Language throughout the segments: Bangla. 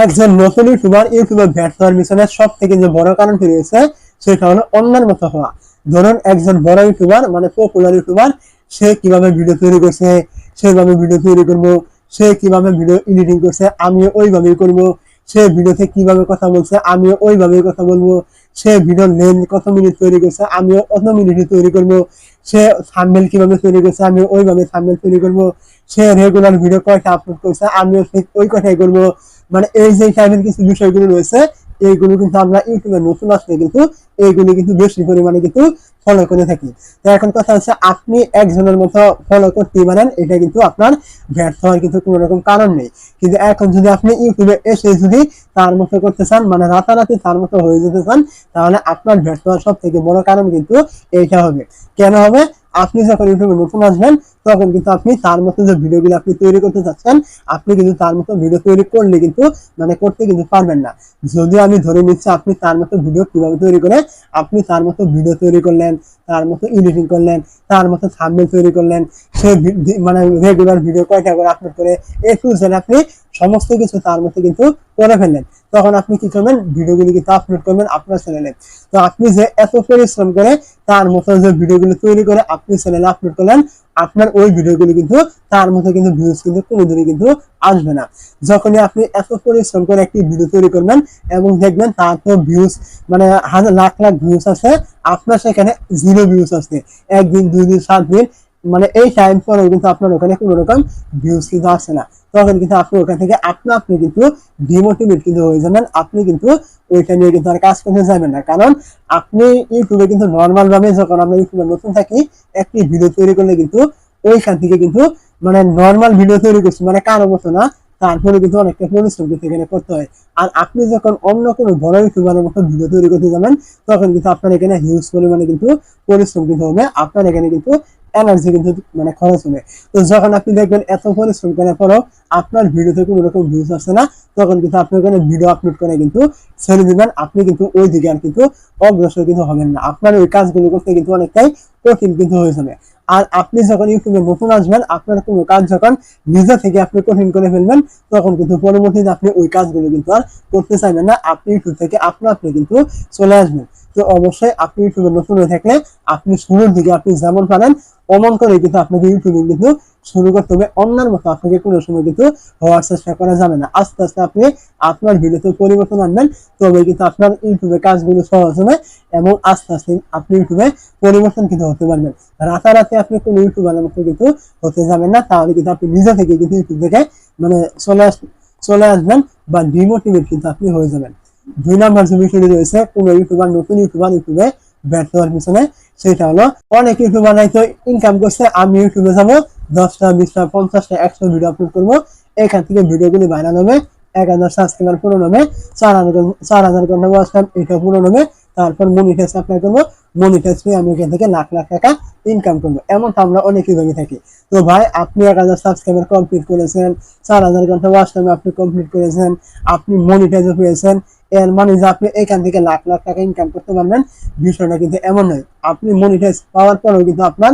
একজন নতুন ইউটিউবার ব্যর্থ হওয়ার পিছনে সব থেকে যে বড় কারণটি রয়েছে সেটা হলো অন্যের মতো হওয়া। ধরুন একজন বড় ইউটিউবার মানে পপুলার ইউটিউবার, সে কিভাবে ভিডিও তৈরি করছে সেভাবে ভিডিও তৈরি করবো, সে কিভাবে ভিডিও এডিটিং করছে আমিও ওইভাবেই করবো, সে ভিডিওতে কিভাবে কথা বলছে আমিও ওইভাবেই কথা বলবো, সে ভিডিওর লেন্থ কত মিনিট তৈরি করছে আমিও অত মিনিটে তৈরি করবো, সে থাম্বনেল কিভাবে তৈরি করছে আমিও ওইভাবে থাম্বনেল তৈরি করবো, সে রেগুলার ভিডিও কয়টা আপলোড করছে আমিও ঠিক ওই কথাই করবো। মানে এই যে টাইপের কিছু বিষয়গুলো রয়েছে এইগুলো কিন্তু আমরা ইউটিউবে নতুন আসলে কিন্তু এইগুলো কিন্তু বেশি পরিমাণে কিন্তু ফলো করে থাকি। তো এখন কথা হচ্ছে আপনি একজনের মতো ফলো করতেই পারেন, এটা কিন্তু আপনার ব্যর্থ হওয়ার কিন্তু কোনো রকম কারণ নেই। কিন্তু এখন যদি আপনি ইউটিউবে এসে যদি তার মতো করতে চান মানে রাতারাতি তার মতো হয়ে যেতে চান, তাহলে আপনার ব্যর্থ হওয়ার সব থেকে বড় কারণ কিন্তু এইটা হবে। কেন হবে? আপনি যখন ইউটিউবে নতুন আসবেন তখন কিন্তু আপনি তার মতো যে ভিডিওগুলো আপনি তৈরি করতে চাচ্ছেন আপনি কিন্তু তার মতো ভিডিও তৈরি করলে কিন্তু মানে করতে কিন্তু পারবেন না। যদি আমি ধরে নিচ্ছি আপনি তার মতো ভিডিও কিভাবে তৈরি করে আপনি তার মতো ভিডিও তৈরি করলেন, তার মতো এডিটিং করলেন, তার মতো থাম্বনেল তৈরি করলেন, সে মানে রেগুলার ভিডিও কয়টা করে আপলোড করে এ টু জেড আপনি সমস্ত কিছু তার মতো কিন্তু করে ফেললেন, তখন আপনি কি করবেন? ভিডিওগুলি কিন্তু আপলোড করবেন আপনার চ্যানেলে। তো আপনি যে এত পরিশ্রম করে তার মতো যে ভিডিওগুলো তৈরি করে আপনি চ্যানেলে আপলোড করলেন, আপনার ওই ভিডিওগুলো কিন্তু তার মতো কিন্তু ভিউজ কিন্তু কোনোদিনই কিন্তু আসবে না। যখনই আপনি এত পরিশ্রম করে একটি ভিডিও তৈরি করবেন এবং দেখবেন তার তো ভিউজ মানে হাজার লাখ লাখ ভিউজ আছে, আপনার সেখানে 0 ভিউজ আছে, একদিন 2 দিন 7 দিন মানে এই টাইম পরেও কিন্তু আপনার ওখানে কোনো রকম ভিউজ কিন্তু আসে না, তখন কিন্তু আপনি ওখান থেকে আপনি কিন্তু ডিমোটিভেট কিন্তু হয়ে যাবেন, আপনি কিন্তু ওইটা নিয়ে কিন্তু আর কাজ করতে যাবেন না। কারণ আপনি ইউটিউবে কিন্তু নর্মাল ভাবে যখন আমরা ইউটিউবে নতুন থাকি একটি ভিডিও তৈরি করলে কিন্তু ওইখান থেকে কিন্তু মানে নর্মাল ভিডিও তৈরি করছি মানে কারো মতো না, তারপরে কিন্তু অনেকটা পরিশ্রম কিন্তু এখানে করতে হয়। আর আপনি যখন অন্য কোনো বড় ইউটিউবারের মতো ভিডিও তৈরি করতে যাবেন তখন কিন্তু আপনার এখানে হিউজ পরিমাণে কিন্তু পরিশ্রম কিন্তু হবে, আপনার এখানে কিন্তু এনার্জি কিন্তু মানে খরচ হবে। তো যখন আপনি দেখবেন এত পরিশ্রম করার পরও আপনার ভিডিওতে কোনো রকম ভিউজ আসছে না, তখন কিন্তু আপনি ওখানে ভিডিও আপলোড করে কিন্তু ছেড়ে দিবেন, আপনি কিন্তু ওই দিকে আর কিন্তু অগ্রসর কিন্তু হবেন না, আপনার ওই কাজগুলো করতে কিন্তু অনেকটাই কঠিন কিন্তু হয়ে যাবে। আর আপনি যখন ইউটিউবে নতুন আসবেন আপনার কোনো কাজ যখন নিজে থেকে আপনি কঠিন করে ফেলবেন তখন কিন্তু পরবর্তীতে আপনি ওই কাজগুলো কিন্তু আর করতে চাইবেন না, আপনি ইউটিউব থেকে আপনি কিন্তু চলে আসবেন। তো অবশ্যই আপনি ইউটিউবে নতুন হয়ে থাকলে আপনি শুরুর দিকে আপনি যেমন পারেন অমন করে কিন্তু আপনাকে ইউটিউবে কিন্তু শুরু করতে হবে, অন্যের মতো আপনাকে কোনো সময় কিন্তু হওয়ার চেষ্টা করা যাবে না। আস্তে আস্তে আপনি আপনার ভিডিওতে পরিবর্তন আনবেন, তবে কিন্তু আপনার ইউটিউবে কাজগুলো সহজ হবে এবং আস্তে আস্তে আপনি ইউটিউবে পরিবর্তন কিন্তু হতে পারবেন। রাতারাতি আপনি কোনো ইউটিউবারের মতো কিন্তু হতে যাবেন না, তাহলে কিন্তু আপনি নিজে থেকে কিন্তু ইউটিউব থেকে মানে চলে আসবেন বা ডিমোটিভেট কিন্তু আপনি হয়ে যাবেন। 2 নাম্বার যে বিষয়টি রয়েছে কোনো ইউটিউবার নতুন ইউটিউবার ইউটিউবে ব্যর্থ হওয়ার পিছনে, সেটা হলো অনেক ইউটিউবার হয়তো ইনকাম করছে আমি ইউটিউবে যাবো 10টা 20টা 50টা 100 ভিডিও আপলোড করবো, এখান থেকে ভিডিওগুলি ভাইরাল হবে, 1000 সাবস্ক্রাইবার পূরণ হবে, 4000 ঘন্টা ওয়াচ টাইম এটা পূরণ হবে, তারপর মনিটাইজ অ্যাপ্লাই করবো, মনিটাইজ পেয়ে আমি এখান থেকে লাখ লাখ টাকা ইনকাম করবো, এমনটা আমরা অনেকেই ভেবে থাকি। তো ভাই আপনি 1000 সাবস্ক্রাইবার কমপ্লিট করেছেন, 4000 ঘন্টা ওয়াচ টাইম আপনি কমপ্লিট করেছেন, আপনি মনিটাইজও পেয়েছেন, এর মানে যে আপনি এখান থেকে লাখ লাখ টাকা ইনকাম করতে পারবেন বিষয়টা কিন্তু এমন নয়। আপনি মনিটাইজ পাওয়ার পরেও কিন্তু আপনার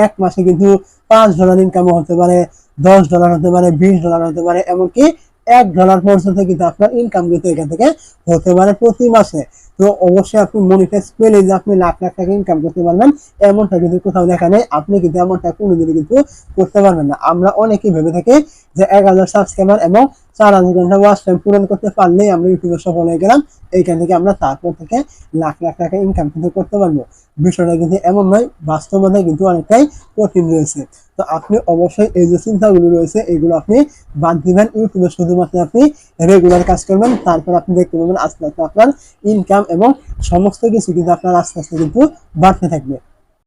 এক মাসে কিন্তু $5 ইনকামও হতে পারে, $10 হতে পারে, $20 হতে পারে, এমনকি $1 পর্যন্ত কিন্তু আপনার ইনকাম কিন্তু এখান থেকে হতে পারে প্রতি মাসে। তো অবশ্যই আপনি মনিটাইজ পেলে যে আপনি লাখ লাখ টাকা ইনকাম করতে পারবেন এমনটা কিন্তু কোথাও দেখা নেই, আপনি কিন্তু এমনটা কোনোদিনই কিন্তু করতে পারবেন না। আমরা অনেকেই ভেবে থাকি যে 1000 সাবস্ক্রাইবার এবং 4000 ঘন্টা ওয়াচ টাইম পূরণ করতে পারলেই আমরা ইউটিউবে সফল হয়ে গেলাম, এইখান থেকে আমরা তারপর থেকে লাখ লাখ টাকা ইনকাম কিন্তু করতে পারবো। বিষয়টা কিন্তু এমন নয়, বাস্তবতা কিন্তু অনেকটাই কঠিন রয়েছে। তো আপনি অবশ্যই এই যে চিন্তাগুলো রয়েছে এগুলো আপনি বাদ দিবেন, ইউটিউবে শুধুমাত্র আপনি রেগুলার কাজ করবেন, তারপর আপনি দেখতে পাবেন আস্তে আস্তে আপনার ইনকাম এবং সমস্ত কিছু কিন্তু আপনার আস্তে আস্তে কিন্তু বাড়তে থাকবে।